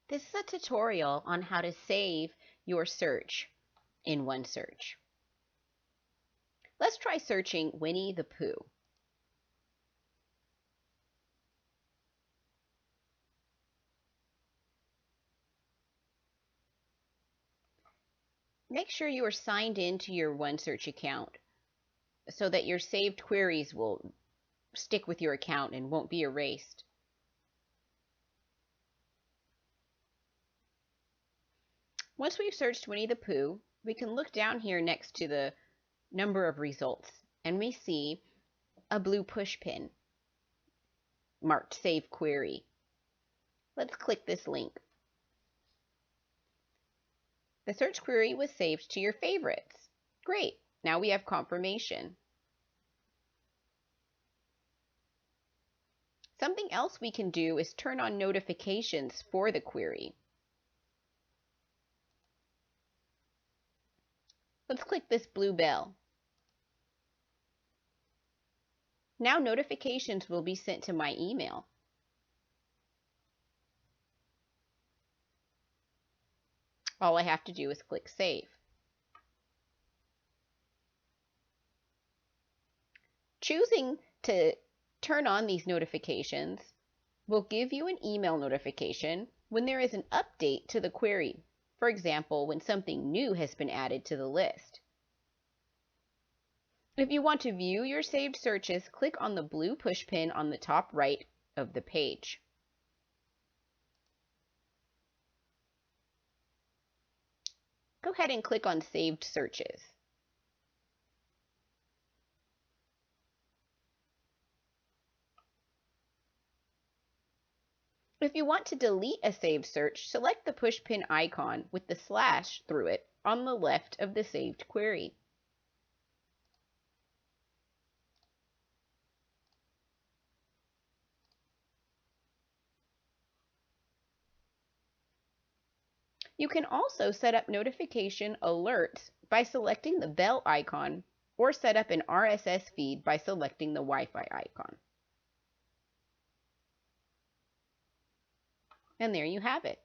This is a tutorial on how to save your search in OneSearch. Let's try searching Winnie the Pooh. Make sure you are signed in to your OneSearch account so that your saved queries will stick with your account and won't be erased. Once we've searched Winnie the Pooh, we can look down here next to the number of results, and we see a blue push pin marked Save Query. Let's click this link. The search query was saved to your favorites. Great, now we have confirmation. Something else we can do is turn on notifications for the query. Let's click this blue bell. Now notifications will be sent to my email. All I have to do is click Save. Choosing to turn on these notifications will give you an email notification when there is an update to the query. For example, when something new has been added to the list. If you want to view your saved searches, click on the blue push pin on the top right of the page. Go ahead and click on Saved Searches. If you want to delete a saved search, select the pushpin icon with the slash through it on the left of the saved query. You can also set up notification alerts by selecting the bell icon, or set up an RSS feed by selecting the Wi-Fi icon. And there you have it.